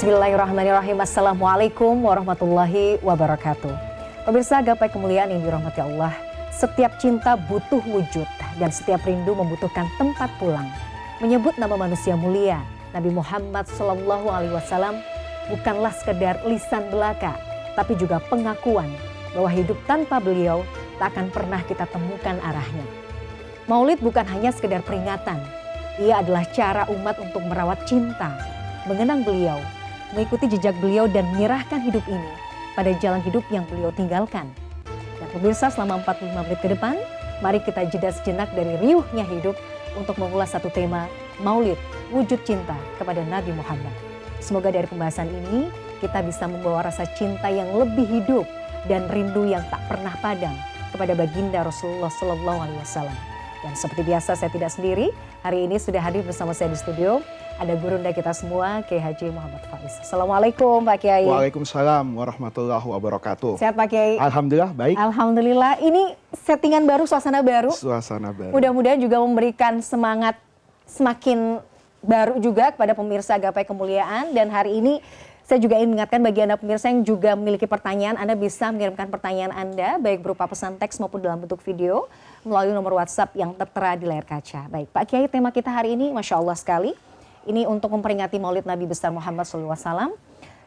Bismillahirrahmanirrahim. Assalamualaikum warahmatullahi wabarakatuh. Pemirsa gapai kemuliaan yang dirahmati Allah, setiap cinta butuh wujud dan setiap rindu membutuhkan tempat pulang. Menyebut nama manusia mulia Nabi Muhammad SAW bukanlah sekedar lisan belaka, tapi juga pengakuan bahwa hidup tanpa beliau tak akan pernah kita temukan arahnya. Maulid bukan hanya sekedar peringatan, ia adalah cara umat untuk merawat cinta, mengenang beliau, mengikuti jejak beliau dan menyerahkan hidup ini pada jalan hidup yang beliau tinggalkan. Dan pemirsa, selama 45 menit ke depan, mari kita jeda sejenak dari riuhnya hidup untuk mengulas satu tema, Maulid, wujud cinta kepada Nabi Muhammad. Semoga dari pembahasan ini kita bisa membawa rasa cinta yang lebih hidup dan rindu yang tak pernah padam kepada baginda Rasulullah SAW. Dan seperti biasa saya tidak sendiri, hari ini sudah hadir bersama saya di studio ada gurunda kita semua, Kiai Haji Muhammad Faiz. Assalamualaikum Pak Kiai. Waalaikumsalam warahmatullahi wabarakatuh. Sehat Pak Kiai? Alhamdulillah baik. Alhamdulillah, ini settingan baru, suasana baru. Suasana baru. Mudah-mudahan juga memberikan semangat semakin baru juga kepada pemirsa gapai kemuliaan. Dan hari ini saya juga ingin mengingatkan bagi Anda pemirsa yang juga memiliki pertanyaan, Anda bisa mengirimkan pertanyaan Anda baik berupa pesan teks maupun dalam bentuk video melalui nomor WhatsApp yang tertera di layar kaca. Baik Pak Kiai, tema kita hari ini Masya Allah sekali. Ini untuk memperingati Maulid Nabi besar Muhammad SAW.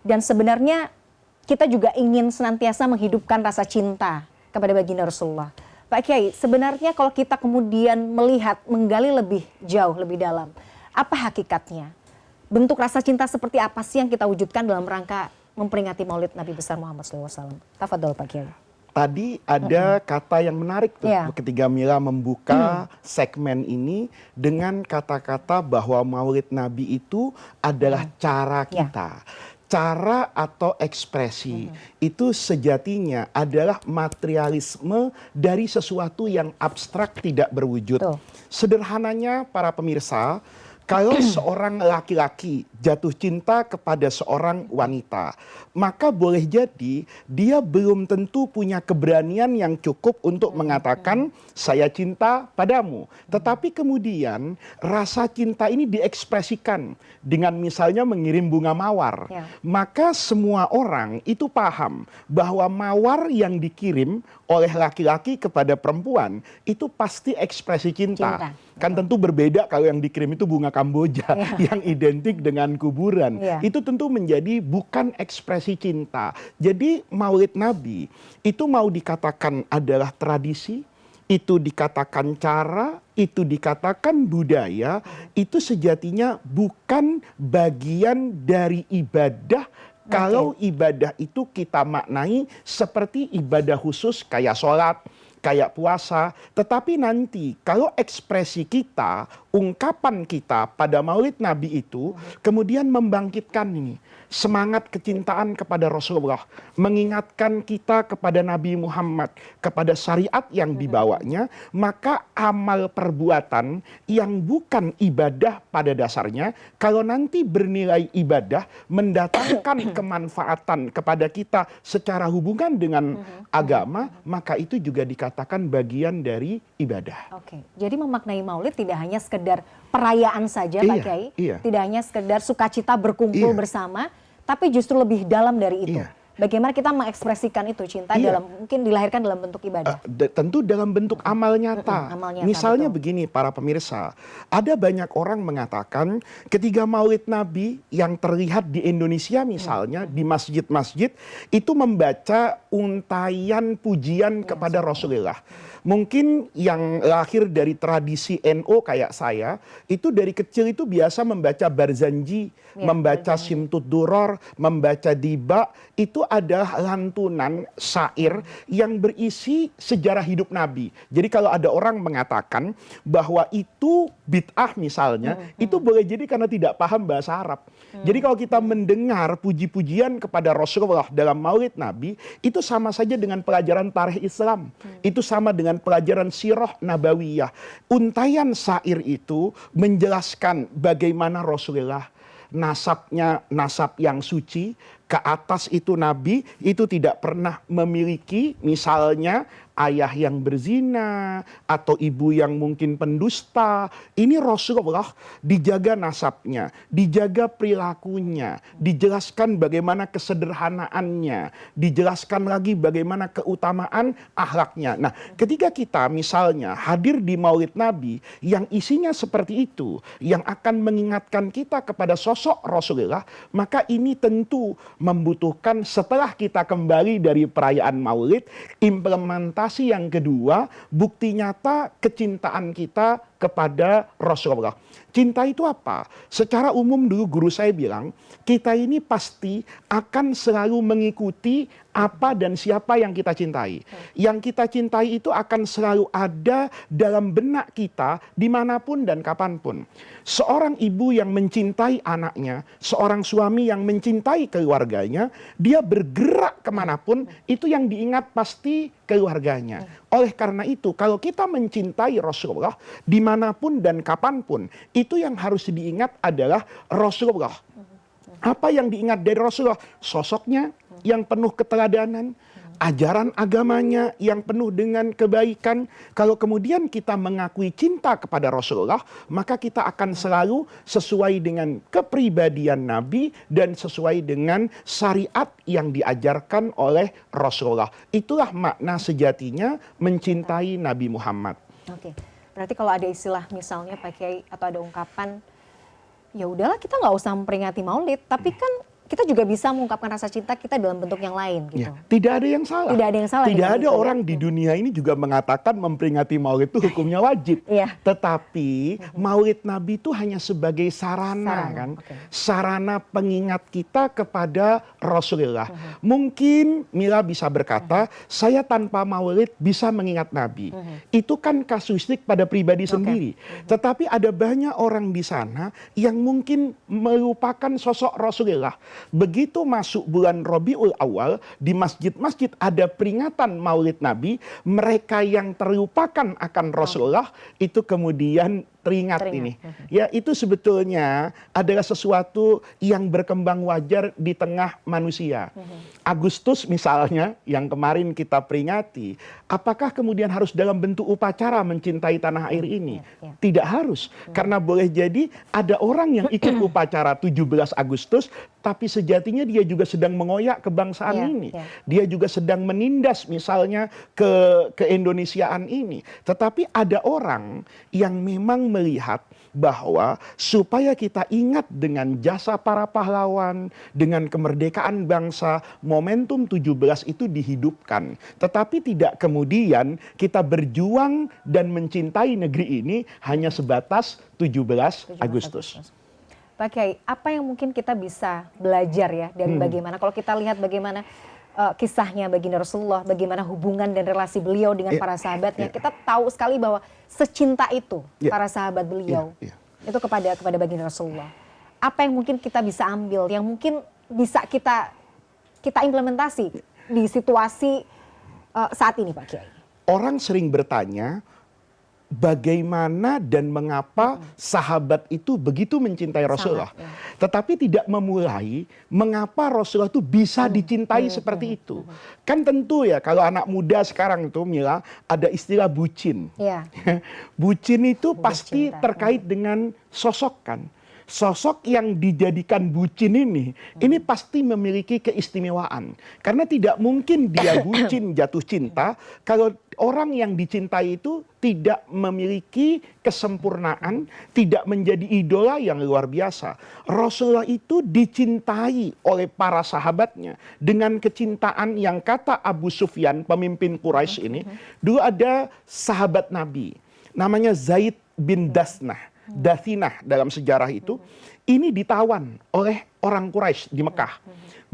Dan sebenarnya kita juga ingin senantiasa menghidupkan rasa cinta kepada baginda Rasulullah. Pak Kiai, sebenarnya kalau kita kemudian melihat, menggali lebih jauh, lebih dalam, apa hakikatnya? Bentuk rasa cinta seperti apa sih yang kita wujudkan dalam rangka memperingati Maulid Nabi besar Muhammad SAW? Tafadhol Pak Kiai. Tadi ada kata yang menarik tuh ketika Mila membuka segmen ini dengan kata-kata bahwa Maulid Nabi itu adalah cara kita. Cara atau ekspresi itu sejatinya adalah materialisme dari sesuatu yang abstrak tidak berwujud. Sederhananya para pemirsa, kalau seorang laki-laki jatuh cinta kepada seorang wanita, maka boleh jadi dia belum tentu punya keberanian yang cukup untuk mengatakan saya cinta padamu. Tetapi kemudian rasa cinta ini diekspresikan dengan misalnya mengirim bunga mawar. Maka semua orang itu paham bahwa mawar yang dikirim oleh laki-laki kepada perempuan itu pasti ekspresi cinta. Kan tentu berbeda kalau yang dikirim itu bunga Kamboja yang identik dengan kuburan. Itu tentu menjadi bukan ekspresi cinta. Jadi Maulid Nabi itu mau dikatakan adalah tradisi, itu dikatakan cara, itu dikatakan budaya, itu sejatinya bukan bagian dari ibadah. Kalau ibadah itu kita maknai seperti ibadah khusus kayak sholat, kayak puasa. Tetapi nanti kalau ekspresi kita, ungkapan kita pada Maulid Nabi itu kemudian membangkitkan ini semangat kecintaan kepada Rasulullah, mengingatkan kita kepada Nabi Muhammad, kepada syariat yang dibawanya, maka amal perbuatan yang bukan ibadah pada dasarnya, kalau nanti bernilai ibadah, mendatangkan kemanfaatan kepada kita secara hubungan dengan agama, maka itu juga dikatakan bagian dari ibadah. Jadi memaknai Maulid tidak hanya sekedar perayaan saja Pak Kiai, tidak hanya sekedar sukacita berkumpul bersama, tapi justru lebih dalam dari itu. Bagaimana kita mengekspresikan itu cinta dalam mungkin dilahirkan dalam bentuk ibadah? Tentu dalam bentuk amal nyata. Misalnya begini para pemirsa, ada banyak orang mengatakan ketika Maulid Nabi yang terlihat di Indonesia misalnya di masjid-masjid itu membaca untayan pujian kepada Rasulullah. Mungkin yang lahir dari tradisi NU kayak saya, itu dari kecil itu biasa membaca Barzanji, membaca Simtud Duror, membaca Diba, itu adalah lantunan syair yang berisi sejarah hidup Nabi. Jadi kalau ada orang mengatakan bahwa itu bid'ah misalnya, itu boleh jadi karena tidak paham bahasa Arab. Jadi kalau kita mendengar puji-pujian kepada Rasulullah dalam Maulid Nabi, itu sama saja dengan pelajaran tarikh Islam. Itu sama dengan pelajaran sirah nabawiyah. Untayan syair itu menjelaskan bagaimana Rasulullah nasabnya nasab yang suci, ke atas itu Nabi itu tidak pernah memiliki misalnya ayah yang berzina, atau ibu yang mungkin pendusta. Ini Rasulullah dijaga nasabnya, dijaga perilakunya, dijelaskan bagaimana kesederhanaannya, dijelaskan lagi bagaimana keutamaan akhlaknya. Nah, ketika kita misalnya hadir di Maulid Nabi yang isinya seperti itu, yang akan mengingatkan kita kepada sosok Rasulullah, maka ini tentu membutuhkan setelah kita kembali dari perayaan Maulid, implementasi yang kedua, bukti nyata kecintaan kita kepada Rasulullah. Cinta itu apa? Secara umum dulu guru saya bilang, kita ini pasti akan selalu mengikuti apa dan siapa yang kita cintai. Yang kita cintai itu akan selalu ada dalam benak kita dimanapun dan kapanpun. Seorang ibu yang mencintai anaknya, seorang suami yang mencintai keluarganya, dia bergerak kemanapun, itu yang diingat pasti keluarganya. Oleh karena itu, kalau kita mencintai Rasulullah, dimanapun dan kapanpun, itu yang harus diingat adalah Rasulullah. Apa yang diingat dari Rasulullah? Sosoknya yang penuh keteladanan, ajaran agamanya yang penuh dengan kebaikan. Kalau kemudian kita mengakui cinta kepada Rasulullah, maka kita akan selalu sesuai dengan kepribadian Nabi dan sesuai dengan syariat yang diajarkan oleh Rasulullah. Itulah makna sejatinya mencintai Nabi Muhammad. Oke, berarti kalau ada istilah misalnya Pak Kiai atau ada ungkapan, ya udahlah kita nggak usah memperingati Maulid, tapi kan kita juga bisa mengungkapkan rasa cinta kita dalam bentuk yang lain gitu. Ya, tidak ada yang salah. Tidak ada yang salah. Tidak ada orang di dunia ini juga mengatakan memperingati Maulid itu hukumnya wajib. Tetapi Maulid Nabi itu hanya sebagai sarana kan. Sarana pengingat kita kepada Rasulullah. Mungkin Mila bisa berkata, saya tanpa Maulid bisa mengingat Nabi. Itu kan kasuistik pada pribadi sendiri. Tetapi ada banyak orang di sana yang mungkin melupakan sosok Rasulullah. Begitu masuk bulan Rabiul Awal, di masjid-masjid ada peringatan Maulid Nabi, mereka yang terlupakan akan Rasulullah itu kemudian teringat ini. Ya, itu sebetulnya adalah sesuatu yang berkembang wajar di tengah manusia. Agustus misalnya yang kemarin kita peringati, apakah kemudian harus dalam bentuk upacara mencintai tanah air ini? Tidak harus. Karena boleh jadi ada orang yang ikut upacara 17 Agustus, tapi sejatinya dia juga sedang mengoyak kebangsaan ini. Dia juga sedang menindas misalnya keindonesiaan ini. Tetapi ada orang yang memang melihat bahwa supaya kita ingat dengan jasa para pahlawan, dengan kemerdekaan bangsa, momentum 17 itu dihidupkan. Tetapi tidak kemudian kita berjuang dan mencintai negeri ini hanya sebatas 17 Agustus. Pak Kiai, apa yang mungkin kita bisa belajar ya dari bagaimana, kalau kita lihat bagaimana kisahnya baginda Rasulullah, bagaimana hubungan dan relasi beliau dengan para sahabatnya, kita tahu sekali bahwa secinta itu para sahabat beliau itu kepada baginda Rasulullah. Apa yang mungkin kita bisa ambil, yang mungkin bisa kita implementasi di situasi saat ini, Pak Kiai? Orang sering bertanya, bagaimana dan mengapa sahabat itu begitu mencintai Rasulullah. Tetapi tidak memulai mengapa Rasulullah itu bisa dicintai seperti itu. Kan tentu ya kalau anak muda sekarang itu Mila ada istilah bucin. Bucin itu pasti terkait dengan sosok kan. Sosok yang dijadikan bucin ini pasti memiliki keistimewaan. Karena tidak mungkin dia bucin jatuh cinta kalau orang yang dicintai itu tidak memiliki kesempurnaan, tidak menjadi idola yang luar biasa. Rasulullah itu dicintai oleh para sahabatnya dengan kecintaan yang kata Abu Sufyan, pemimpin Quraisy ini, dulu ada sahabat Nabi, namanya Zaid bin Dathinah dalam sejarah itu, ini ditawan oleh orang Quraisy di Mekah.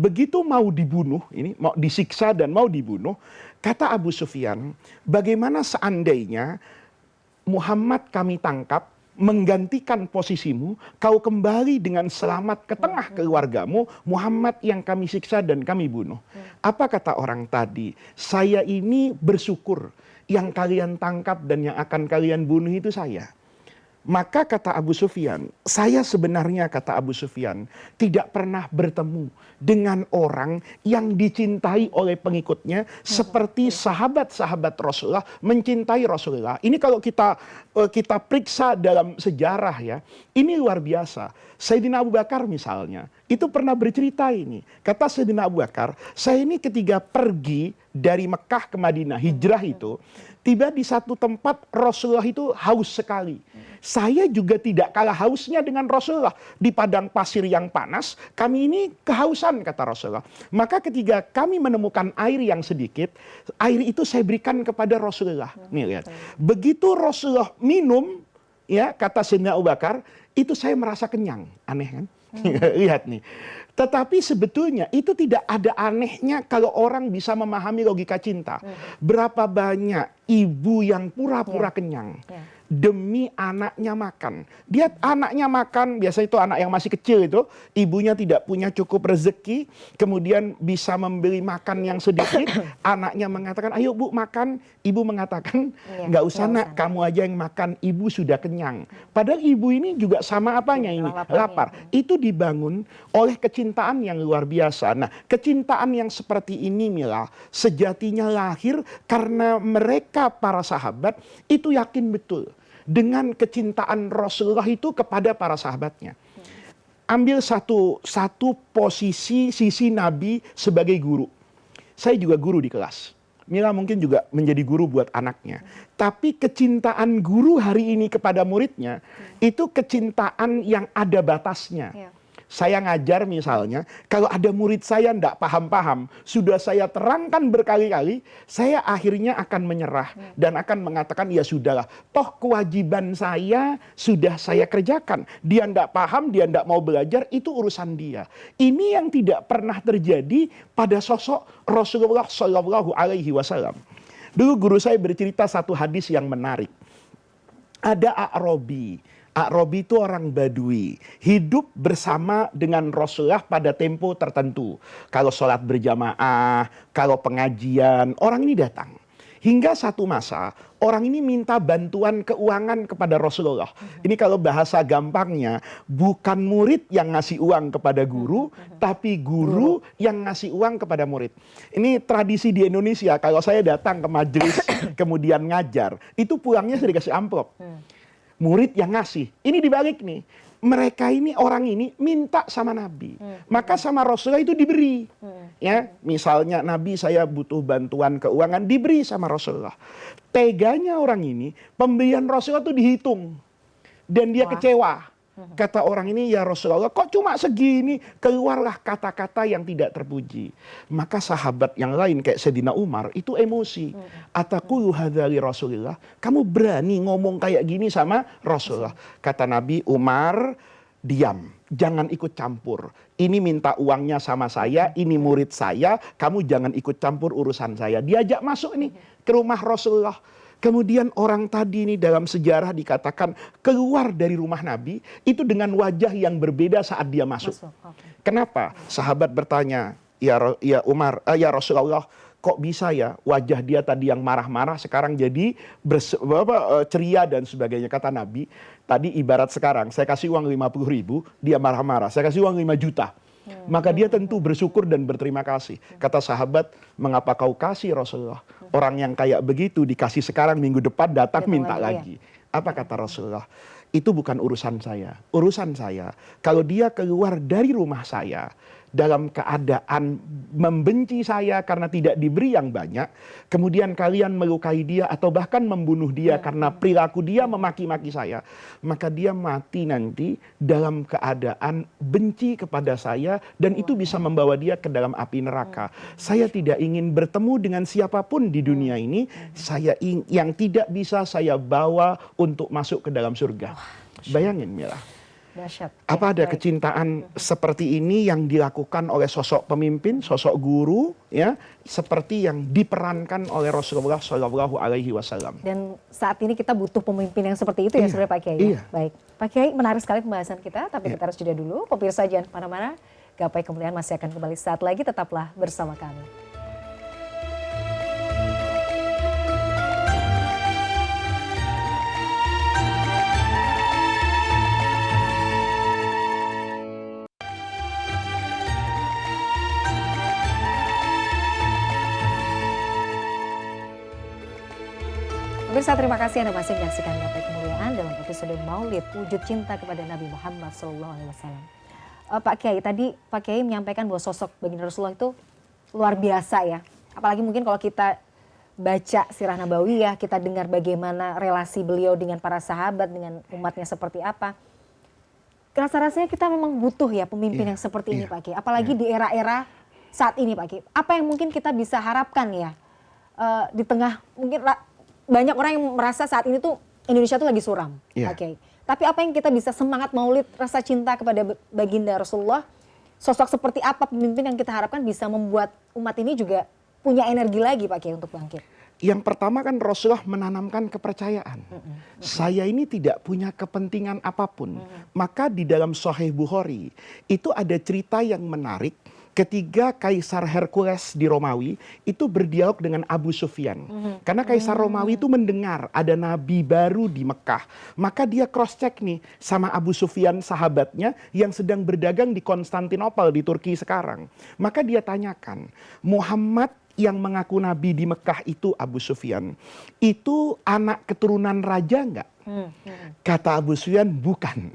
Begitu mau dibunuh, ini mau disiksa dan mau dibunuh, kata Abu Sufyan, bagaimana seandainya Muhammad kami tangkap, menggantikan posisimu, kau kembali dengan selamat ke tengah keluargamu, Muhammad yang kami siksa dan kami bunuh. Apa kata orang tadi? Saya ini bersyukur, yang kalian tangkap dan yang akan kalian bunuh itu saya. Maka kata Abu Sufyan, saya sebenarnya kata Abu Sufyan tidak pernah bertemu dengan orang yang dicintai oleh pengikutnya seperti sahabat-sahabat Rasulullah mencintai Rasulullah. Ini kalau kita periksa dalam sejarah ya, ini luar biasa. Sayyidina Abu Bakar misalnya, itu pernah bercerita ini. Kata Sayyidina Abu Bakar, saya ini ketika pergi dari Mekah ke Madinah, hijrah itu, tiba di satu tempat Rasulullah itu haus sekali. Saya juga tidak kalah hausnya dengan Rasulullah. Di padang pasir yang panas, kami ini kehausan kata Rasulullah. Maka ketika kami menemukan air yang sedikit, air itu saya berikan kepada Rasulullah. Nih lihat. Begitu Rasulullah minum, ya kata Sayyidina Abu Bakar, itu saya merasa kenyang. Aneh kan? Lihat nih. Tetapi sebetulnya itu tidak ada anehnya kalau orang bisa memahami logika cinta. Berapa banyak ibu yang pura-pura kenyang demi anaknya makan. Dia anaknya makan, biasa itu anak yang masih kecil itu, ibunya tidak punya cukup rezeki, kemudian bisa membeli makan yang sedikit, anaknya mengatakan, ayo bu makan, ibu mengatakan, nggak usah nak, kamu aja yang makan, ibu sudah kenyang. Padahal ibu ini juga sama apanya ini, lapar. Itu dibangun oleh kecintaan yang luar biasa. Nah, kecintaan yang seperti ini Mila, sejatinya lahir karena mereka para sahabat itu yakin betul dengan kecintaan Rasulullah itu kepada para sahabatnya. Ambil satu posisi sisi Nabi sebagai guru. Saya juga guru di kelas. Mila mungkin juga menjadi guru buat anaknya. Tapi kecintaan guru hari ini kepada muridnya itu kecintaan yang ada batasnya. Saya ngajar misalnya, kalau ada murid saya tidak paham-paham, sudah saya terangkan berkali-kali, saya akhirnya akan menyerah dan akan mengatakan, ya sudahlah, toh kewajiban saya sudah saya kerjakan. Dia tidak paham, dia tidak mau belajar, itu urusan dia. Ini yang tidak pernah terjadi pada sosok Rasulullah Shallallahu Alaihi Wasallam. Dulu guru saya bercerita satu hadis yang menarik. Ada A'robi. A'robi itu orang Badui, hidup bersama dengan Rasulullah pada tempo tertentu. Kalau sholat berjamaah, kalau pengajian, orang ini datang. Hingga satu masa, orang ini minta bantuan keuangan kepada Rasulullah. Ini kalau bahasa gampangnya, bukan murid yang ngasih uang kepada guru, tapi guru yang ngasih uang kepada murid. Ini tradisi di Indonesia, kalau saya datang ke majelis, kemudian ngajar, itu pulangnya saya dikasih amplop. Murid yang ngasih. Ini dibalik nih. Mereka ini, orang ini minta sama Nabi. Maka sama Rasulullah itu diberi. Ya, misalnya Nabi saya butuh bantuan keuangan, diberi sama Rasulullah. Teganya orang ini, pemberian Rasulullah itu dihitung. Dan dia kecewa. Kata orang ini, ya Rasulullah kok cuma segini? Keluarlah kata-kata yang tidak terpuji. Maka sahabat yang lain kayak Sayyidina Umar itu emosi. Ataqulu hadza li Rasulillah, kamu berani ngomong kayak gini sama Rasulullah? Kata Nabi, Umar diam, jangan ikut campur. Ini minta uangnya sama saya, ini murid saya, kamu jangan ikut campur urusan saya. Diajak masuk nih ke rumah Rasulullah. Kemudian orang tadi ini dalam sejarah dikatakan keluar dari rumah Nabi itu dengan wajah yang berbeda saat dia masuk. Kenapa? Sahabat bertanya, ya Umar, ya Rasulullah, kok bisa ya wajah dia tadi yang marah-marah sekarang jadi ceria dan sebagainya. Kata Nabi, tadi ibarat sekarang saya kasih uang 50.000, dia marah-marah. Saya kasih uang 5 juta. Maka dia tentu bersyukur dan berterima kasih. Kata sahabat, mengapa kau kasih Rasulullah? Orang yang kayak begitu dikasih sekarang, minggu depan datang minta lagi. Apa kata Rasulullah? Itu bukan urusan saya. Urusan saya, kalau dia keluar dari rumah saya dalam keadaan membenci saya karena tidak diberi yang banyak, kemudian kalian melukai dia atau bahkan membunuh dia karena perilaku dia memaki-maki saya, maka dia mati nanti dalam keadaan benci kepada saya dan itu bisa membawa dia ke dalam api neraka. Saya tidak ingin bertemu dengan siapapun di dunia ini, yang tidak bisa saya bawa untuk masuk ke dalam surga. Bayangin Mila. Dahsyat. Apa ada kecintaan seperti ini yang dilakukan oleh sosok pemimpin, sosok guru, ya, seperti yang diperankan oleh Rasulullah Shallallahu Alaihi Wasallam. Dan saat ini kita butuh pemimpin yang seperti itu ya, sebenarnya Pak Kiai. Iya. Baik, Pak Kiai, menarik sekali pembahasan kita, tapi kita harus jeda dulu. Pemirsa jangan kemana-mana, Gapai Kemuliaan masih akan kembali saat lagi, tetaplah bersama kami. Pemirsa, terima kasih Anda masih menyaksikan Gapai Kemuliaan dalam episode Maulid Wujud Cinta kepada Nabi Muhammad SAW. Pak Kiai, tadi Pak Kiai menyampaikan bahwa sosok baginda Rasulullah itu luar biasa ya. Apalagi mungkin kalau kita baca sirah nabawiyah, kita dengar bagaimana relasi beliau dengan para sahabat, dengan umatnya seperti apa. Rasa-rasanya kita memang butuh ya pemimpin yang seperti ini Pak Kiai. Apalagi di era-era saat ini Pak Kiai. Apa yang mungkin kita bisa harapkan ya di tengah mungkin banyak orang yang merasa saat ini tuh Indonesia tuh lagi suram. Oke. Tapi apa yang kita bisa semangat maulid rasa cinta kepada baginda Rasulullah, sosok seperti apa pemimpin yang kita harapkan bisa membuat umat ini juga punya energi lagi Pak Kiai untuk bangkit. Yang pertama kan Rasulullah menanamkan kepercayaan. Saya ini tidak punya kepentingan apapun. Maka di dalam Sahih Bukhari itu ada cerita yang menarik. Ketika Kaisar Hercules di Romawi itu berdialog dengan Abu Sufyan. Karena Kaisar Romawi itu mendengar ada nabi baru di Mekah. Maka dia cross check nih sama Abu Sufyan sahabatnya yang sedang berdagang di Konstantinopel di Turki sekarang. Maka dia tanyakan, Muhammad yang mengaku nabi di Mekah itu Abu Sufyan, itu anak keturunan raja enggak? Kata Abu Sufyan, bukan.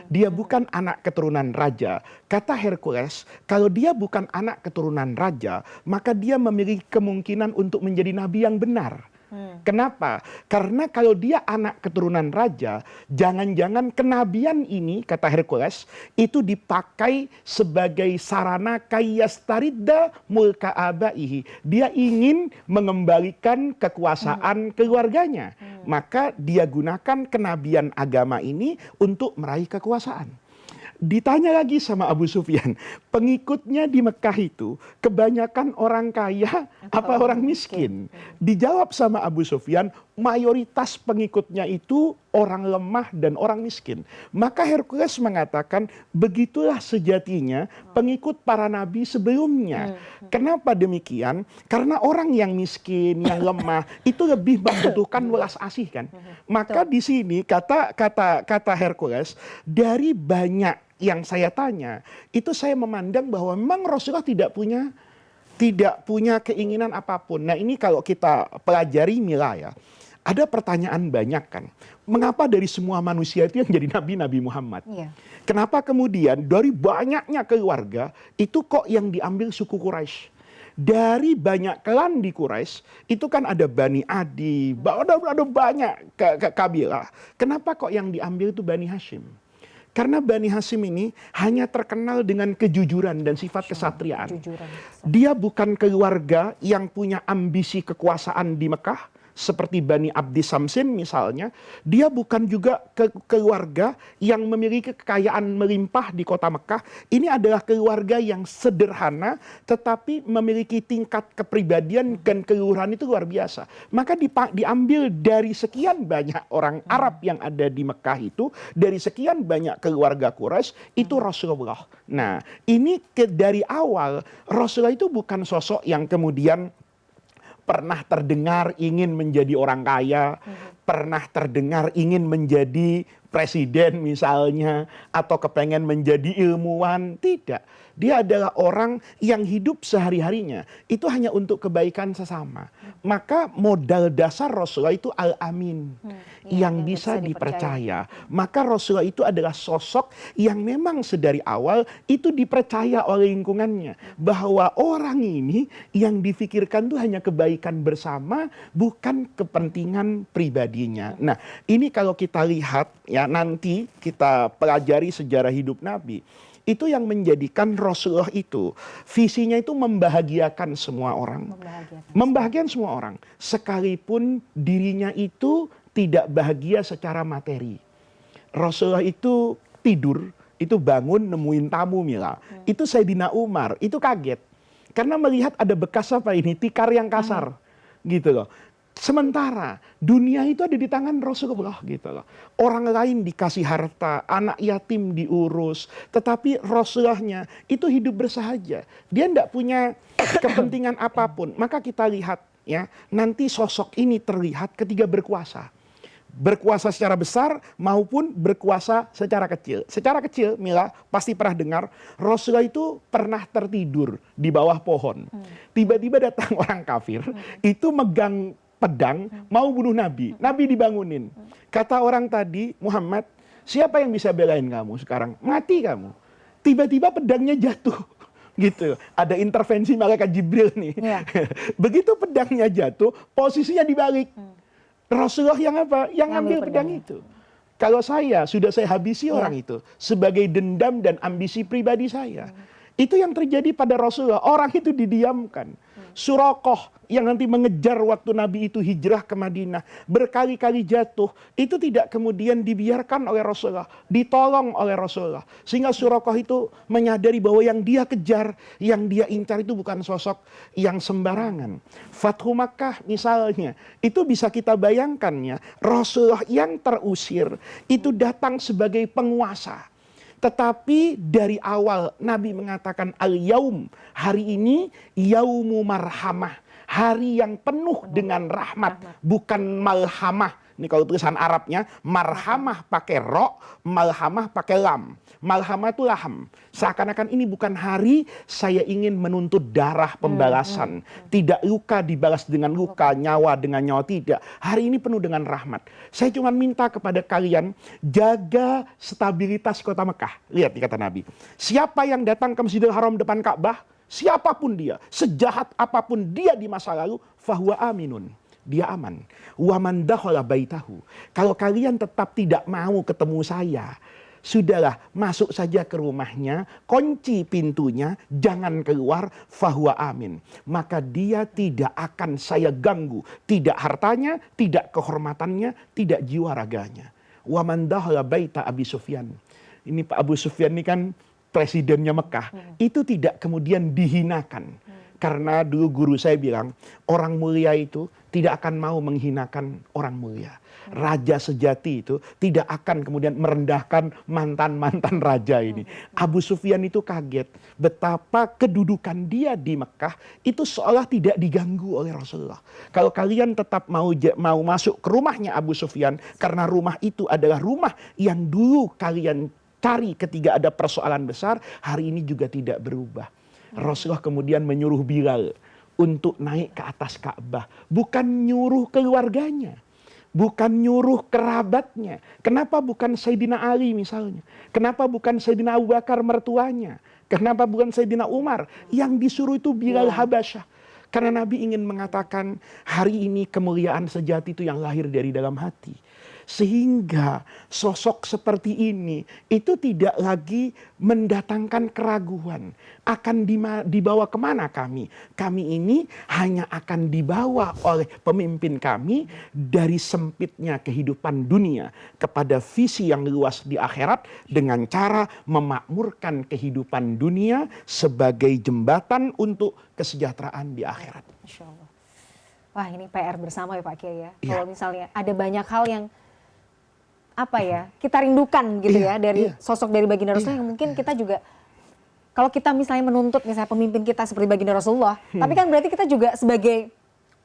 Dia bukan anak keturunan raja. Kata Hercules, kalau dia bukan anak keturunan raja, maka dia memiliki kemungkinan untuk menjadi nabi yang benar. Kenapa? Karena kalau dia anak keturunan raja, jangan-jangan kenabian ini, kata Hercules, itu dipakai sebagai sarana kayyastarida mulka abaihi. Dia ingin mengembalikan kekuasaan keluarganya. Maka dia gunakan kenabian agama ini untuk meraih kekuasaan. Ditanya lagi sama Abu Sufyan, pengikutnya di Mekah itu kebanyakan orang kaya apa orang miskin? Dijawab sama Abu Sufyan, mayoritas pengikutnya itu orang lemah dan orang miskin. Maka Hercules mengatakan, begitulah sejatinya pengikut para nabi sebelumnya. Kenapa demikian? Karena orang yang miskin, yang lemah itu lebih membutuhkan welas asih kan. Maka di sini kata Hercules, dari banyak yang saya tanya, itu saya memandang bahwa memang Rasulullah tidak punya keinginan apapun. Nah ini kalau kita pelajari Mila ya, ada pertanyaan banyak kan. Mengapa dari semua manusia itu yang jadi Nabi Muhammad? Kenapa kemudian dari banyaknya keluarga, itu kok yang diambil suku Quraisy? Dari banyak klan di Quraisy, itu kan ada Bani Adi, ada banyak kabilah. Kenapa kok yang diambil itu Bani Hashim? Karena Bani Hashim ini hanya terkenal dengan kejujuran dan sifat kesatriaan. Dia bukan keluarga yang punya ambisi kekuasaan di Mekah, seperti Bani Abdi Samsin misalnya. Dia bukan juga keluarga yang memiliki kekayaan melimpah di kota Mekah. Ini adalah keluarga yang sederhana, tetapi memiliki tingkat kepribadian dan keluhuran itu luar biasa. Maka diambil dari sekian banyak orang Arab yang ada di Mekah itu, dari sekian banyak keluarga Quraisy, itu Rasulullah. Nah, ini dari awal, Rasulullah itu bukan sosok yang kemudian pernah terdengar ingin menjadi orang kaya, pernah terdengar ingin menjadi presiden misalnya, atau kepengen menjadi ilmuwan. Tidak. Dia adalah orang yang hidup sehari-harinya itu hanya untuk kebaikan sesama. Maka modal dasar Rasulullah itu al-amin, yang bisa dipercaya. Maka Rasulullah itu adalah sosok yang memang sedari awal itu dipercaya oleh lingkungannya, bahwa orang ini yang difikirkan itu hanya kebaikan bersama, bukan kepentingan pribadinya. Nah, ini kalau kita lihat ya, nanti kita pelajari sejarah hidup Nabi, itu yang menjadikan Rasulullah itu visinya itu membahagiakan semua orang. Membahagiakan semua orang, sekalipun dirinya itu tidak bahagia secara materi. Rasulullah itu tidur, itu bangun nemuin tamu Mila. Itu Sayyidina Umar, itu kaget. Karena melihat ada bekas apa ini, tikar yang kasar. Gitu loh. Sementara dunia itu ada di tangan Rasulullah gitu loh. Orang lain dikasih harta, anak yatim diurus, tetapi Rasulullahnya itu hidup bersahaja. Dia tidak punya kepentingan apapun. Maka kita lihat ya, nanti sosok ini terlihat ketika berkuasa. Berkuasa secara besar maupun berkuasa secara kecil. Secara kecil, Mila pasti pernah dengar, Rasulullah itu pernah tertidur di bawah pohon. Tiba-tiba datang orang kafir, itu megang pedang mau bunuh Nabi. Nabi dibangunin. Kata orang tadi, Muhammad, siapa yang bisa belain kamu sekarang? Mati kamu. Tiba-tiba pedangnya jatuh. Gitu. Ada intervensi malaikat Jibril nih. Ya. Begitu pedangnya jatuh, posisinya dibalik. Rasulullah yang apa? Yang ngambil pedang itu. Kalau sudah saya habisi orang itu sebagai dendam dan ambisi pribadi saya. Itu yang terjadi pada Rasulullah. Orang itu didiamkan. Suraqah yang nanti mengejar waktu Nabi itu hijrah ke Madinah, berkali-kali jatuh, itu tidak kemudian dibiarkan oleh Rasulullah, ditolong oleh Rasulullah. Sehingga Suraqah itu menyadari bahwa yang dia kejar, yang dia incar itu bukan sosok yang sembarangan. Fathu Makkah misalnya, itu bisa kita bayangkannya, Rasulullah yang terusir, itu datang sebagai penguasa. Tetapi dari awal Nabi mengatakan al-yaum, hari ini yaumu marhamah, hari yang penuh dengan rahmat, bukan malhamah. Ini kalau tulisan Arabnya, marhamah pakai ro, malhamah pakai lam. Malhamah itu laham. Seakan-akan ini bukan hari saya ingin menuntut darah pembalasan. Tidak luka dibalas dengan luka, nyawa dengan nyawa, tidak. Hari ini penuh dengan rahmat. Saya cuma minta kepada kalian, jaga stabilitas kota Mekah. Lihat kata Nabi. Siapa yang datang ke Masjidil Haram depan Ka'bah, siapapun dia, sejahat apapun dia di masa lalu, fahuwa aminun. Dia aman. Wa man dakhala baitahu. Kalau kalian tetap tidak mau ketemu saya, sudahlah, masuk saja ke rumahnya, kunci pintunya, jangan keluar, fahuwa amin. Maka dia tidak akan saya ganggu, tidak hartanya, tidak kehormatannya, tidak jiwa raganya. Wa man dakhala baita Abi Sufyan. Ini Pak Abu Sufyan ini kan presidennya Mekah. Itu tidak kemudian dihinakan. Karena dulu guru saya bilang, orang mulia itu tidak akan mau menghinakan orang mulia. Raja sejati itu tidak akan kemudian merendahkan mantan-mantan raja ini. Abu Sufyan itu kaget betapa kedudukan dia di Mekah itu seolah tidak diganggu oleh Rasulullah. Kalau kalian tetap mau masuk ke rumahnya Abu Sufyan, karena rumah itu adalah rumah yang dulu kalian cari ketika ada persoalan besar, hari ini juga tidak berubah. Rasulullah kemudian menyuruh Bilal untuk naik ke atas Ka'bah. Bukan nyuruh keluarganya, bukan nyuruh kerabatnya. Kenapa bukan Sayyidina Ali misalnya? Kenapa bukan Sayyidina Abu Bakar mertuanya? Kenapa bukan Sayyidina Umar? Yang disuruh itu Bilal Habasyah. Karena Nabi ingin mengatakan, hari ini kemuliaan sejati itu yang lahir dari dalam hati. Sehingga sosok seperti ini itu tidak lagi mendatangkan keraguan. Akan dibawa kemana kami? Kami ini hanya akan dibawa oleh pemimpin kami dari sempitnya kehidupan dunia kepada visi yang luas di akhirat dengan cara memakmurkan kehidupan dunia sebagai jembatan untuk kesejahteraan di akhirat. Insya Allah. Wah, ini PR bersama ya Pak Kiai ya. Kalau misalnya ada banyak hal yang kita rindukan gitu dari sosok dari baginda Rasulullah yang mungkin kita juga, kalau kita misalnya menuntut misalnya pemimpin kita seperti baginda Rasulullah, tapi kan berarti kita juga sebagai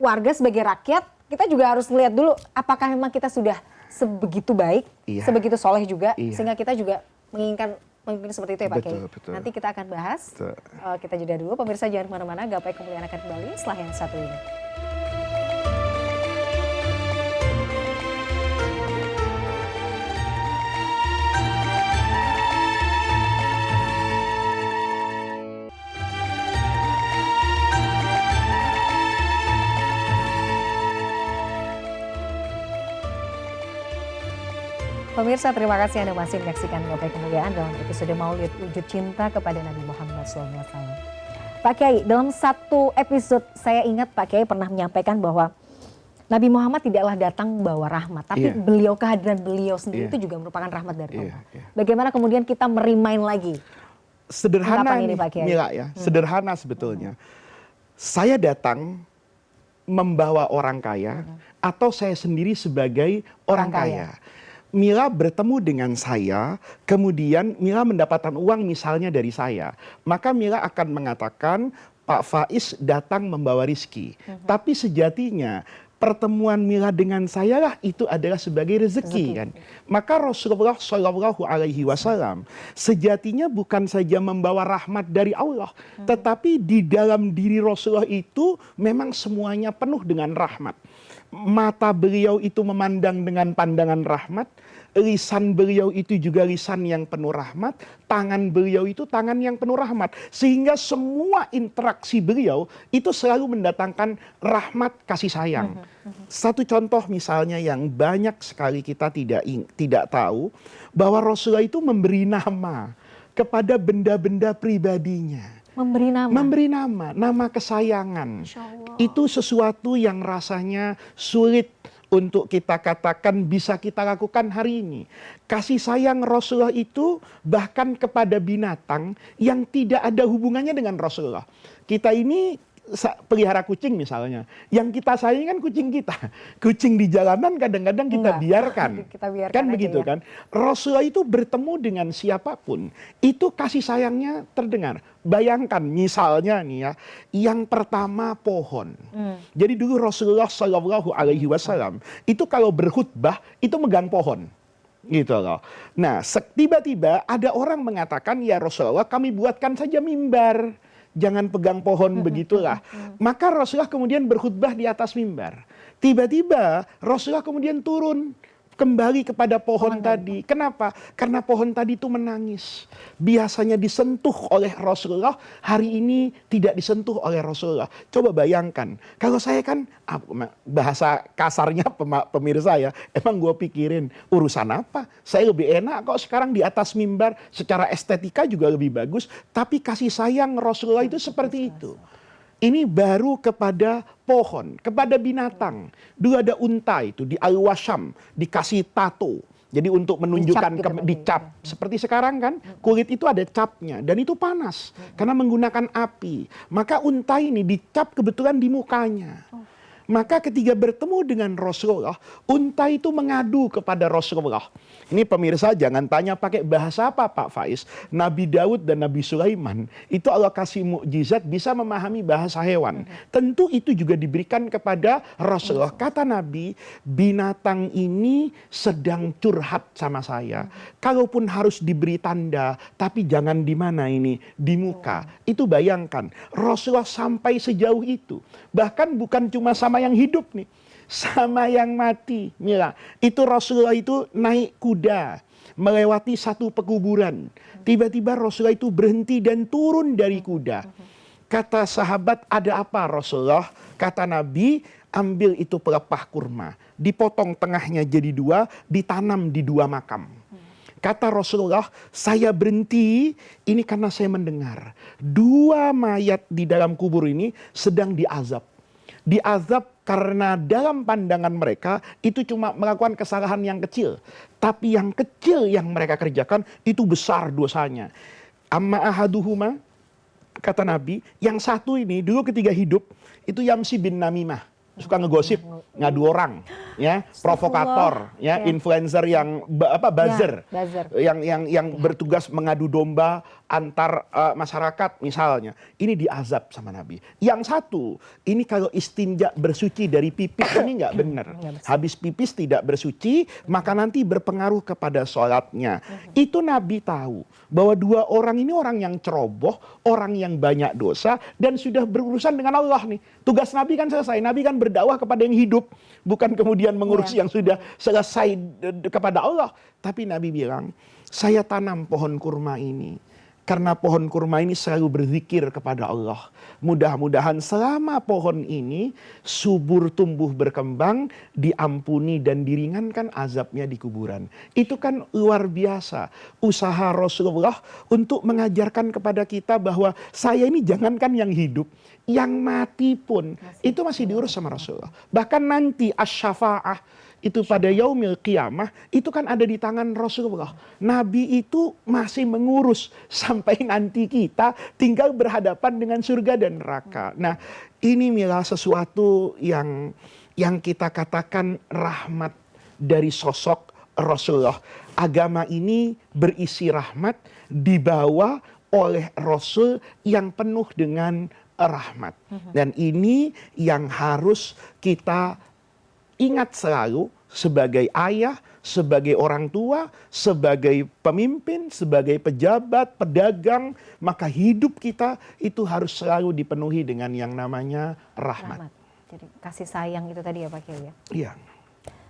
warga, sebagai rakyat, kita juga harus melihat dulu apakah memang kita sudah sebegitu baik, sebegitu soleh juga, sehingga kita juga menginginkan pemimpin seperti itu ya Pak Kiai. Nanti kita akan bahas, kita jeda dulu, pemirsa jangan kemana-mana, Gapai Kemuliaan akan kembali setelah yang satu ini. Pemirsa, terima kasih Anda masih menyaksikan Gapai Kemuliaan dalam episode Maulid Wujud Cinta kepada Nabi Muhammad SAW. Pak Kiai, dalam satu episode saya ingat Pak Kiai pernah menyampaikan bahwa Nabi Muhammad tidaklah datang membawa rahmat, tapi kehadiran beliau sendiri itu juga merupakan rahmat dari Allah. Bagaimana kemudian kita merimain lagi? Sederhana ini Pak Kiai. Mila ya, sederhana sebetulnya. Saya datang membawa orang kaya atau saya sendiri sebagai orang kaya. Mila bertemu dengan saya, kemudian Mila mendapatkan uang misalnya dari saya. Maka Mila akan mengatakan, Pak Faiz datang membawa rizki. Tapi sejatinya pertemuan Mila dengan saya lah itu adalah sebagai rezeki kan. Maka Rasulullah Shallallahu Alaihi Wasallam sejatinya bukan saja membawa rahmat dari Allah, tetapi di dalam diri Rasulullah itu memang semuanya penuh dengan rahmat. mata beliau itu memandang dengan pandangan rahmat, lisan beliau itu juga lisan yang penuh rahmat, tangan beliau itu tangan yang penuh rahmat. Sehingga semua interaksi beliau itu selalu mendatangkan rahmat kasih sayang. Satu contoh misalnya yang banyak sekali kita tidak tahu, bahwa Rasulullah itu memberi nama kepada benda-benda pribadinya. Memberi nama kesayangan. Itu sesuatu yang rasanya sulit untuk kita katakan bisa kita lakukan hari ini. Kasih sayang Rasulullah itu bahkan kepada binatang yang tidak ada hubungannya dengan Rasulullah. Kita ini pelihara kucing misalnya, yang kita sayangi kan kucing kita. Kucing di jalanan kadang-kadang kita biarkan. Kan begitu kan? Rasulullah itu bertemu dengan siapapun, itu kasih sayangnya terdengar. Bayangkan misalnya nih ya, yang pertama pohon. Jadi dulu Rasulullah Shallallahu Alaihi Wasallam itu kalau berkhutbah itu megang pohon. Gitu loh. Nah, tiba-tiba ada orang mengatakan, ya Rasulullah, kami buatkan saja mimbar. Jangan pegang pohon begitulah. Maka Rasulullah kemudian berkhutbah di atas mimbar. Tiba-tiba Rasulullah kemudian turun kembali kepada pohon tadi. Kenapa? Karena pohon tadi itu menangis. Biasanya disentuh oleh Rasulullah, hari ini tidak disentuh oleh Rasulullah. Coba bayangkan, kalau saya kan, bahasa kasarnya pemirsa ya, emang gue pikirin urusan apa? Saya lebih enak kok sekarang di atas mimbar, secara estetika juga lebih bagus, tapi kasih sayang Rasulullah itu seperti itu. Ini baru kepada pohon, kepada binatang. Dulu ada unta itu di Al-Washam, dikasih tato. Jadi untuk menunjukkan dicap. Seperti sekarang kan, kulit itu ada capnya. Dan itu panas, karena menggunakan api. Maka unta ini dicap kebetulan di mukanya. Maka ketika bertemu dengan Rasulullah, unta itu mengadu kepada Rasulullah. Ini pemirsa jangan tanya pakai bahasa apa Pak Faiz. Nabi Daud dan Nabi Sulaiman itu Allah kasih mukjizat bisa memahami bahasa hewan. Tentu itu juga diberikan kepada Rasulullah. Kata Nabi, binatang ini sedang curhat sama saya. Kalaupun harus diberi tanda, tapi jangan di mana ini, di muka. Itu bayangkan, Rasulullah sampai sejauh itu. Bahkan bukan cuma sama yang hidup nih, sama yang mati. Mila, itu Rasulullah itu naik kuda melewati satu pekuburan. Tiba-tiba Rasulullah itu berhenti dan turun dari kuda. Kata sahabat, ada apa Rasulullah? Kata Nabi, ambil itu pelepah kurma, dipotong tengahnya jadi dua, ditanam di dua makam. Kata Rasulullah, saya berhenti ini karena saya mendengar dua mayat di dalam kubur ini sedang diazab. Diazab karena dalam pandangan mereka itu cuma melakukan kesalahan yang kecil. Tapi yang kecil yang mereka kerjakan itu besar dosanya. Amma ahaduhuma, kata Nabi, yang satu ini dulu ketika hidup itu Yamsi bin Namimah. Suka ngegosip, ngadu orang, ya, provokator, ya, influencer yang buzzer, yang bertugas mengadu domba antar masyarakat misalnya. Ini diazab sama Nabi. Yang satu, ini kalau istinja bersuci dari pipis ini nggak benar. Habis pipis tidak bersuci, maka nanti berpengaruh kepada sholatnya. Itu Nabi tahu bahwa dua orang ini orang yang ceroboh, orang yang banyak dosa dan sudah berurusan dengan Allah nih. Tugas Nabi kan selesai. Nabi kan berdakwah kepada yang hidup, bukan kemudian mengurus yang sudah selesai kepada Allah. Tapi Nabi bilang, saya tanam pohon kurma ini karena pohon kurma ini selalu berzikir kepada Allah. Mudah-mudahan selama pohon ini subur tumbuh berkembang, diampuni dan diringankan azabnya di kuburan. Itu kan luar biasa usaha Rasulullah untuk mengajarkan kepada kita bahwa saya ini jangankan yang hidup, yang mati pun itu masih diurus sama Rasulullah. Bahkan nanti asy-syafa'ah itu pada yaumil qiyamah itu kan ada di tangan Rasulullah. Nabi itu masih mengurus sampai nanti kita tinggal berhadapan dengan surga dan neraka. Nah, ini Mila sesuatu yang kita katakan rahmat dari sosok Rasulullah. Agama ini berisi rahmat, dibawa oleh Rasul yang penuh dengan rahmat. Dan ini yang harus kita ingat selalu sebagai ayah, sebagai orang tua, sebagai pemimpin, sebagai pejabat, pedagang, maka hidup kita itu harus selalu dipenuhi dengan yang namanya rahmat. Jadi kasih sayang itu tadi ya Pak Kiai ya. Iya.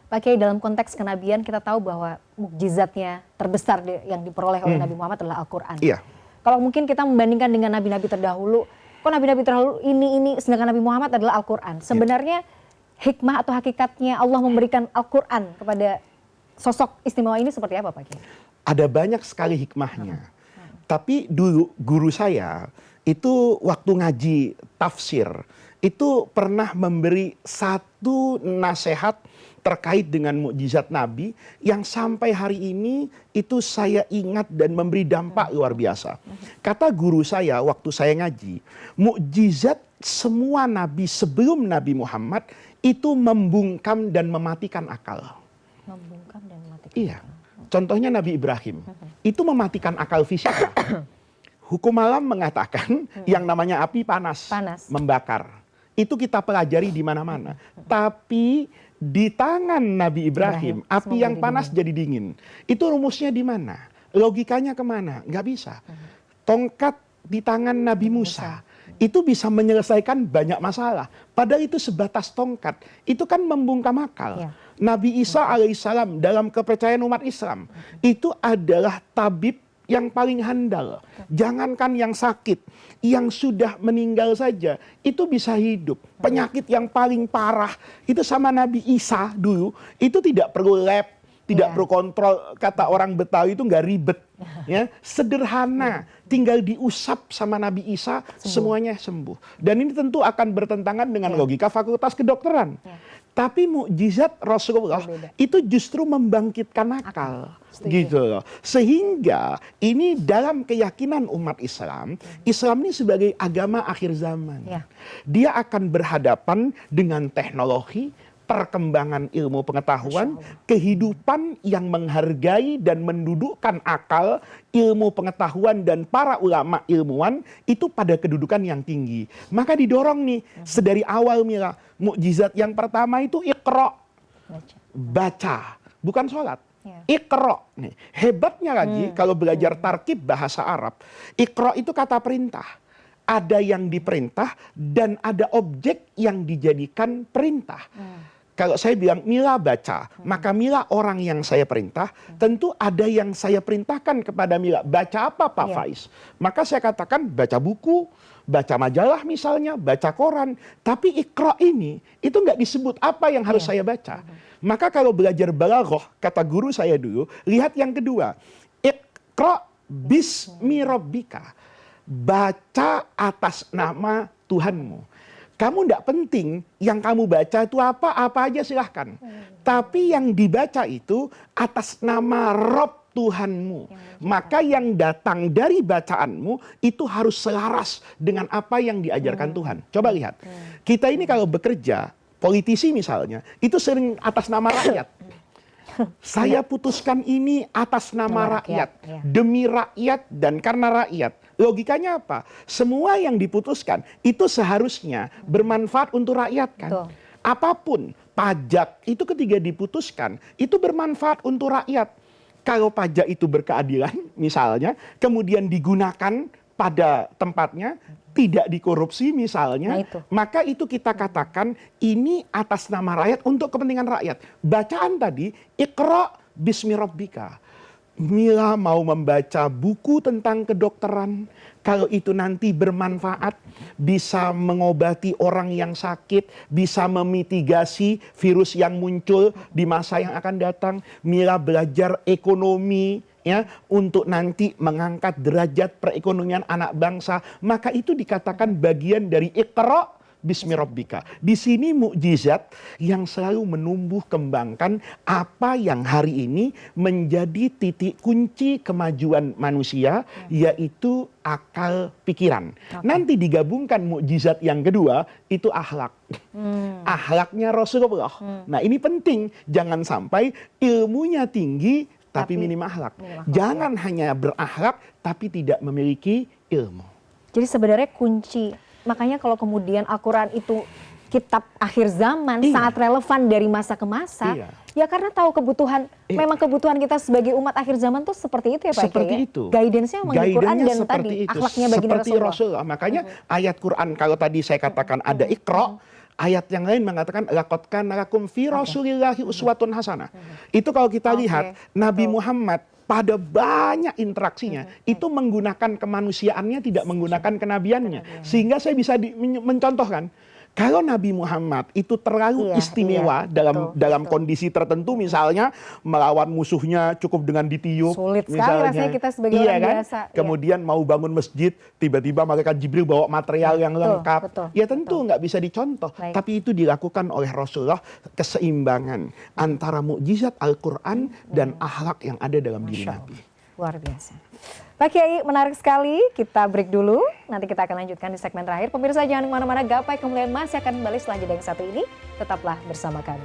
Pak Kiai, dalam konteks kenabian kita tahu bahwa mukjizatnya terbesar yang diperoleh oleh Nabi Muhammad adalah Al-Quran. Iya. Kalau mungkin kita membandingkan dengan nabi-nabi terdahulu, kok nabi-nabi terdahulu ini, sedangkan Nabi Muhammad adalah Al-Quran. Sebenarnya hikmah atau hakikatnya Allah memberikan Al-Quran kepada sosok istimewa ini seperti apa Pak Kiai? Ada banyak sekali hikmahnya. Tapi dulu guru saya itu waktu ngaji tafsir, itu pernah memberi satu nasihat terkait dengan mukjizat Nabi yang sampai hari ini itu saya ingat dan memberi dampak luar biasa. Kata guru saya waktu saya ngaji, mukjizat semua nabi sebelum Nabi Muhammad itu membungkam dan mematikan akal. Membungkam dan mematikan. Iya. Contohnya Nabi Ibrahim, itu mematikan akal fisika. Hukum alam mengatakan yang namanya api panas, membakar. Itu kita pelajari di mana-mana. Tapi di tangan Nabi Ibrahim, api yang panas jadi dingin. Itu rumusnya di mana? Logikanya kemana? Nggak bisa. Tongkat di tangan Nabi Musa, itu bisa menyelesaikan banyak masalah. Padahal itu sebatas tongkat. Itu kan membungkam akal. Nabi Isa alaihissalam dalam kepercayaan umat Islam, itu adalah tabib yang paling handal. Jangankan yang sakit, yang sudah meninggal saja itu bisa hidup. Penyakit yang paling parah itu sama Nabi Isa dulu, itu tidak perlu lab, tidak perlu kontrol. Kata orang Betawi itu nggak ribet, ya, sederhana, tinggal diusap sama Nabi Isa semuanya sembuh. Dan ini tentu akan bertentangan dengan logika fakultas kedokteran. Tapi mukjizat Rasulullah itu justru membangkitkan akal. Gitu loh. Sehingga ini dalam keyakinan umat Islam, Islam ini sebagai agama akhir zaman. Dia akan berhadapan dengan teknologi, perkembangan ilmu pengetahuan, kehidupan yang menghargai dan mendudukkan akal, ilmu pengetahuan dan para ulama ilmuwan itu pada kedudukan yang tinggi. Maka didorong nih sedari awal Mila, mukjizat yang pertama itu Iqra, baca, bukan sholat. Iqra, nih hebatnya lagi kalau belajar tarkib bahasa Arab, Iqra itu kata perintah. Ada yang diperintah dan ada objek yang dijadikan perintah. Kalau saya bilang Mila baca, maka Mila orang yang saya perintah, tentu ada yang saya perintahkan kepada Mila. Baca apa Pak Faiz? Maka saya katakan baca buku, baca majalah misalnya, baca koran. Tapi Iqra ini, itu nggak disebut apa yang harus saya baca. Maka kalau belajar balaghah, kata guru saya dulu, lihat yang kedua. Iqra bismi rabbika. Baca atas nama Tuhanmu. Kamu tidak penting yang kamu baca itu apa aja silahkan. Tapi yang dibaca itu atas nama Rob Tuhanmu. Maka yang datang dari bacaanmu itu harus selaras dengan apa yang diajarkan Tuhan. Coba lihat. Kita ini kalau bekerja, politisi misalnya, itu sering atas nama rakyat. Saya putuskan ini atas nama rakyat, demi rakyat dan karena rakyat. Logikanya apa? Semua yang diputuskan itu seharusnya bermanfaat untuk rakyat kan? Apapun pajak itu ketika diputuskan itu bermanfaat untuk rakyat. Kalau pajak itu berkeadilan misalnya, kemudian digunakan pada tempatnya, tidak dikorupsi misalnya, maka itu kita katakan ini atas nama rakyat untuk kepentingan rakyat. Bacaan tadi, Iqra bismi rabbika. Mila mau membaca buku tentang kedokteran, kalau itu nanti bermanfaat, bisa mengobati orang yang sakit, bisa memitigasi virus yang muncul di masa yang akan datang. Mila belajar ekonomi, ya, untuk nanti mengangkat derajat perekonomian anak bangsa, maka itu dikatakan bagian dari Iqra bismi rabbika. Di sini mukjizat yang selalu menumbuh kembangkan apa yang hari ini menjadi titik kunci kemajuan manusia, yaitu akal pikiran. Nanti digabungkan mukjizat yang kedua, itu akhlak. Akhlaknya Rasulullah. Nah ini penting, jangan sampai ilmunya tinggi tapi minim akhlak. Jangan hanya berakhlak tapi tidak memiliki ilmu. Jadi sebenarnya kunci, makanya kalau kemudian Al-Quran itu kitab akhir zaman, sangat relevan dari masa ke masa, ya karena tahu kebutuhan, memang kebutuhan kita sebagai umat akhir zaman tuh seperti itu ya Pak. Seperti itu. Guidance-nya memang di Quran dan tadi itu. akhlaknya baginda Rasulullah. Makanya ayat Quran kalau tadi saya katakan ada Iqra, Ayat yang lain mengatakan laqad kana lakum fi rasulillahi uswatun hasanah. Itu kalau kita lihat Nabi Muhammad pada banyak interaksinya itu menggunakan kemanusiaannya, tidak menggunakan kenabiannya. Sehingga saya bisa mencontohkan, kalau Nabi Muhammad itu terlalu istimewa dalam kondisi tertentu, misalnya melawan musuhnya cukup dengan ditiup, sulit sekali misalnya, rasanya kita sebagai orang biasa. Kemudian mau bangun masjid, tiba-tiba malaikat Jibril bawa material yang lengkap. Ya tentu nggak bisa dicontoh. Tapi itu dilakukan oleh Rasulullah, keseimbangan antara mukjizat Al-Quran dan akhlak yang ada dalam diri Nabi. Luar biasa. Pak Kiai, menarik sekali. Kita break dulu. Nanti kita akan lanjutkan di segmen terakhir. Pemirsa jangan kemana-mana. Gapai Kemuliaan masih akan kembali setelah jeda yang satu ini. Tetaplah bersama kami.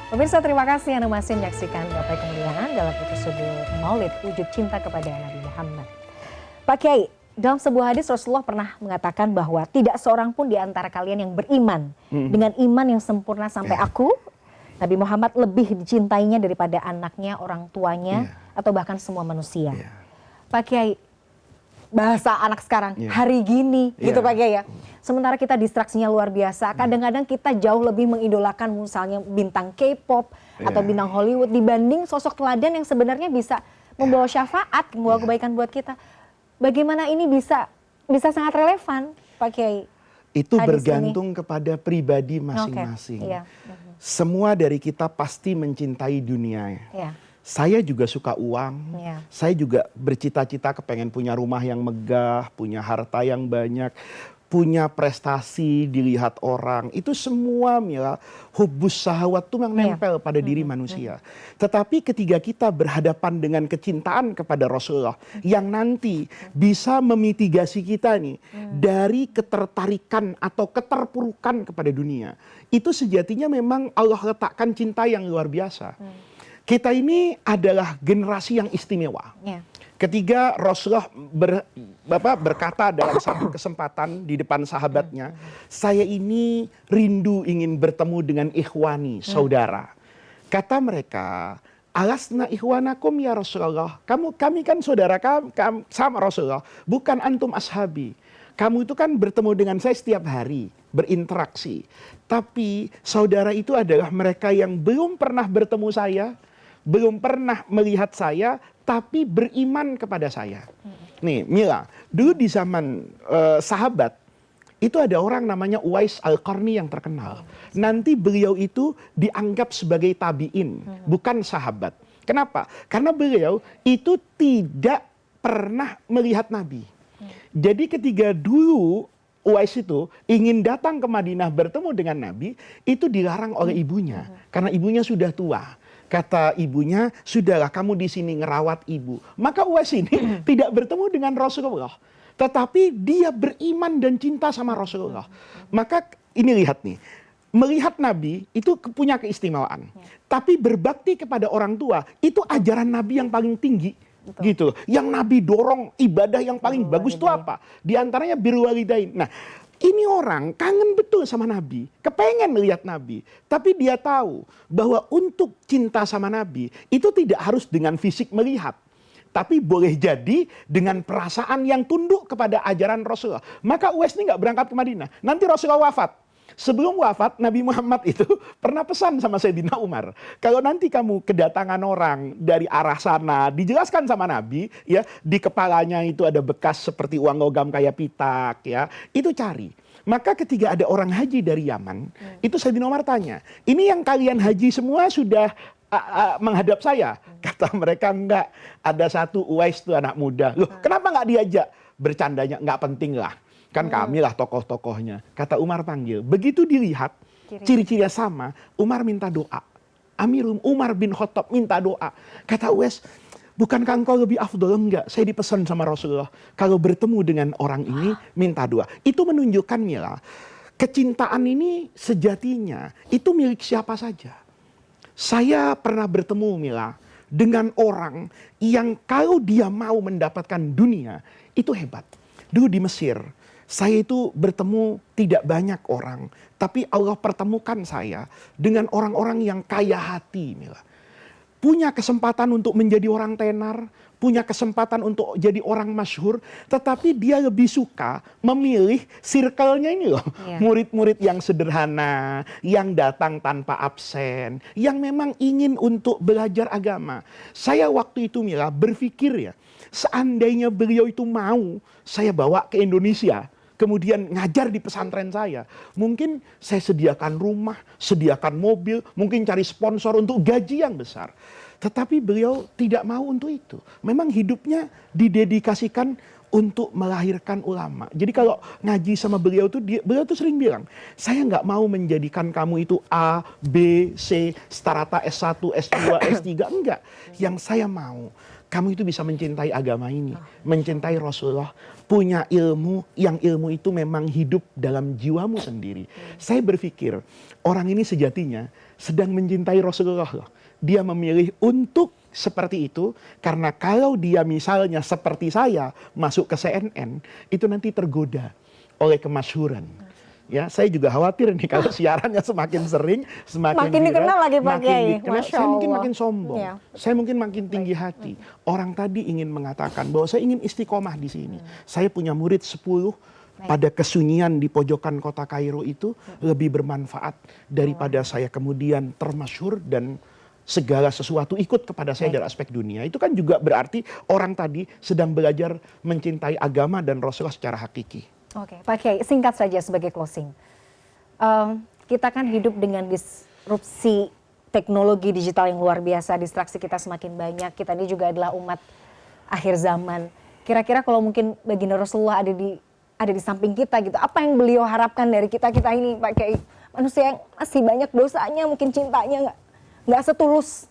Pemirsa, terima kasih Anda masih menyaksikan Gapai Kemuliaan dalam episode Maulid Wujud Cinta kepada Nabi Muhammad. Pak Kiai, dalam sebuah hadis Rasulullah pernah mengatakan bahwa tidak seorang pun di antara kalian yang beriman dengan iman yang sempurna sampai aku, Nabi Muhammad, lebih dicintainya daripada anaknya, orang tuanya, atau bahkan semua manusia. Pak Kiai, bahasa anak sekarang, hari gini, gitu Pak Kiai ya. Sementara kita distraksinya luar biasa. Kadang-kadang kita jauh lebih mengidolakan misalnya bintang K-pop atau bintang Hollywood dibanding sosok teladan yang sebenarnya bisa membawa syafaat, membawa kebaikan buat kita. Bagaimana ini bisa sangat relevan, Pak Kiai? Itu bergantung kepada pribadi masing-masing. Semua dari kita pasti mencintai dunia. Saya juga suka uang, saya juga bercita-cita kepengen punya rumah yang megah, punya harta yang banyak, punya prestasi dilihat orang. Itu semua Mila, hubbus syahwat itu yang nempel pada diri manusia. Tetapi ketika kita berhadapan dengan kecintaan kepada Rasulullah yang nanti bisa memitigasi kita nih dari ketertarikan atau keterpurukan kepada dunia, itu sejatinya memang Allah letakkan cinta yang luar biasa. Kita ini adalah generasi yang istimewa. Ketika Rasulullah berkata dalam satu kesempatan di depan sahabatnya, saya ini rindu ingin bertemu dengan ikhwani, saudara. Kata mereka, alasna ikhwanakum ya Rasulullah. Kami kan saudara sama Rasulullah, bukan antum ashabi. Kamu itu kan bertemu dengan saya setiap hari, berinteraksi. Tapi saudara itu adalah mereka yang belum pernah bertemu saya, belum pernah melihat saya, tapi beriman kepada saya. Nih Mila, dulu di zaman sahabat, itu ada orang namanya Uwais Al-Qarni yang terkenal. Nanti beliau itu dianggap sebagai tabi'in, bukan sahabat. Kenapa? Karena beliau itu tidak pernah melihat Nabi. Jadi ketika dulu Uwais itu ingin datang ke Madinah bertemu dengan Nabi, itu dilarang oleh ibunya. Karena ibunya sudah tua. Kata ibunya, sudahlah kamu di sini ngerawat ibu. Maka Uwais ini tidak bertemu dengan Rasulullah. Tetapi dia beriman dan cinta sama Rasulullah. Maka ini lihat nih, melihat Nabi itu punya keistimewaan. Tapi berbakti kepada orang tua, itu ajaran Nabi yang paling tinggi. Gitu. Yang Nabi dorong ibadah yang paling bagus itu apa? Di antaranya birrul walidain. Nah, ini orang kangen betul sama Nabi, kepengen melihat Nabi. Tapi dia tahu bahwa untuk cinta sama Nabi, itu tidak harus dengan fisik melihat. Tapi boleh jadi dengan perasaan yang tunduk kepada ajaran Rasulullah. Maka Uwais ini nggak berangkat ke Madinah. Nanti Rasulullah wafat. Sebelum wafat, Nabi Muhammad itu pernah pesan sama Sayyidina Umar. Kalau nanti kamu kedatangan orang dari arah sana, dijelaskan sama Nabi, ya di kepalanya itu ada bekas seperti uang logam kayak pitak, ya itu cari. Maka ketika ada orang haji dari Yaman, itu Sayyidina Umar tanya, ini yang kalian haji semua sudah menghadap saya? Kata mereka, enggak. Ada satu Uwais itu anak muda. Loh, kenapa enggak diajak? Bercandanya, enggak penting lah. Kan kami lah tokoh-tokohnya. Kata Umar panggil. Begitu dilihat, ciri-cirinya sama, Umar minta doa. Amirul Umar bin Khattab minta doa. Kata Uwais, bukankah engkau lebih afdol? Enggak, saya dipesan sama Rasulullah. Kalau bertemu dengan orang ini, minta doa. Itu menunjukkan Mila, kecintaan ini sejatinya, itu milik siapa saja. Saya pernah bertemu Mila dengan orang yang kalau dia mau mendapatkan dunia, itu hebat. Dulu di Mesir, saya itu bertemu tidak banyak orang, tapi Allah pertemukan saya dengan orang-orang yang kaya hati, Mila. Punya kesempatan untuk menjadi orang tenar, punya kesempatan untuk jadi orang masyhur, tetapi dia lebih suka memilih circle-nya ini loh. Murid-murid yang sederhana, yang datang tanpa absen, yang memang ingin untuk belajar agama. Saya waktu itu, Mila, berpikir ya, seandainya beliau itu mau saya bawa ke Indonesia, kemudian ngajar di pesantren saya, mungkin saya sediakan rumah, sediakan mobil, mungkin cari sponsor untuk gaji yang besar. Tetapi beliau tidak mau untuk itu. Memang hidupnya didedikasikan untuk melahirkan ulama. Jadi kalau ngaji sama beliau tuh, beliau tuh sering bilang, saya nggak mau menjadikan kamu itu A, B, C, strata S1, S2, S3, enggak. Yang saya mau, kamu itu bisa mencintai agama ini, mencintai Rasulullah, punya ilmu, yang ilmu itu memang hidup dalam jiwamu sendiri. Saya berpikir, orang ini sejatinya sedang mencintai Rasulullah loh. Dia memilih untuk seperti itu, karena kalau dia misalnya seperti saya, masuk ke CNN, itu nanti tergoda oleh kemasyhuran. Ya, saya juga khawatir nih kalau siarannya semakin sering, semakin dikenal lagi Pak Kiai. Saya mungkin makin sombong, saya mungkin makin tinggi hati. Orang tadi ingin mengatakan bahwa saya ingin istiqomah di sini. Saya punya murid 10 pada kesunyian di pojokan kota Kairo itu lebih bermanfaat daripada saya kemudian termasyhur dan segala sesuatu ikut kepada saya dari aspek dunia. Itu kan juga berarti orang tadi sedang belajar mencintai agama dan Rasulullah secara hakiki. Oke, Pak Kiai, singkat saja sebagai closing. Kita kan hidup dengan disrupsi teknologi digital yang luar biasa, distraksi kita semakin banyak. Kita ini juga adalah umat akhir zaman. Kira-kira kalau mungkin baginda Rasulullah ada di samping kita gitu, apa yang beliau harapkan dari kita ini, Pak Kiai? Manusia yang masih banyak dosanya, mungkin cintanya nggak setulus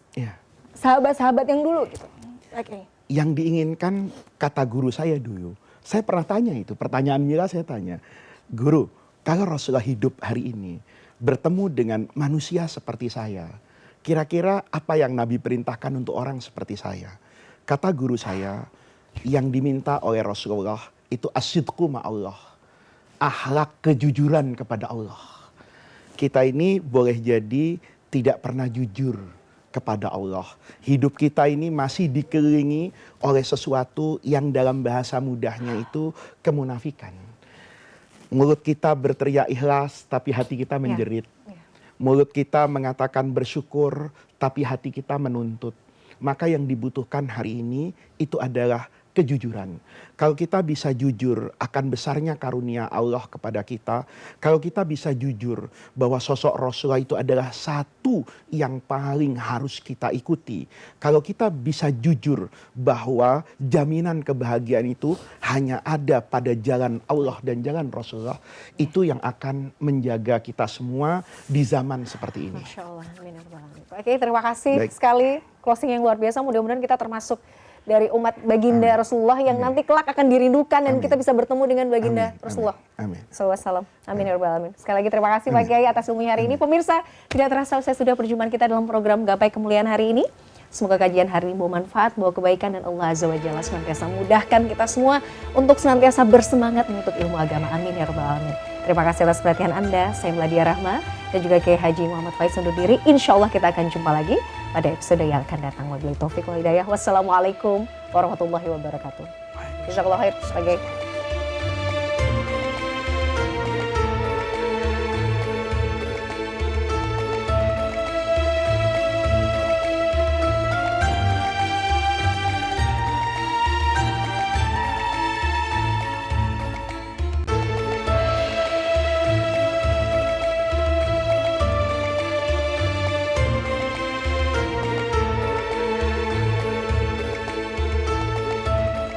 sahabat-sahabat yang dulu gitu. Okay. Yang diinginkan, kata guru saya dulu, saya pernah tanya itu, pertanyaan Mila saya tanya, guru, kalau Rasulullah hidup hari ini, bertemu dengan manusia seperti saya, kira-kira apa yang Nabi perintahkan untuk orang seperti saya? Kata guru saya, yang diminta oleh Rasulullah itu asyidqu ma'allah, akhlak kejujuran kepada Allah. Kita ini boleh jadi tidak pernah jujur kepada Allah. Hidup kita ini masih dikelilingi oleh sesuatu yang dalam bahasa mudahnya itu kemunafikan. Mulut kita berteriak ikhlas, tapi hati kita menjerit. Mulut kita mengatakan bersyukur, tapi hati kita menuntut. Maka yang dibutuhkan hari ini itu adalah kejujuran. Kalau kita bisa jujur akan besarnya karunia Allah kepada kita, kalau kita bisa jujur bahwa sosok Rasulullah itu adalah satu yang paling harus kita ikuti, kalau kita bisa jujur bahwa jaminan kebahagiaan itu hanya ada pada jalan Allah dan jalan Rasulullah, itu yang akan menjaga kita semua di zaman seperti ini. Masya Allah. Oke, terima kasih sekali closing yang luar biasa. Mudah-mudahan kita termasuk dari umat baginda Rasulullah yang nanti kelak akan dirindukan dan kita bisa bertemu dengan baginda Rasulullah. Amin. Sallallahu. Amin ya rabbal alamin. Sekali lagi terima kasih Pak Kiai atas ilmu hari ini. Pemirsa, tidak terasa saya sudah perjumpaan kita dalam program Gapai Kemuliaan hari ini. Semoga kajian hari ini bermanfaat, bawa kebaikan, dan Allah Azza wa Jalla senantiasa mudahkan kita semua untuk senantiasa bersemangat menuntut ilmu agama. Amin ya rabbal alamin. Terima kasih atas perhatian Anda. Saya Meladia Rahma dan juga Kiai Haji Muhammad Faiz undur diri. Insya Allah kita akan jumpa lagi pada episode yang akan datang. Wabillahi taufiq wal hidayah. Wassalamualaikum warahmatullahi wabarakatuh. Jazakallahu khair.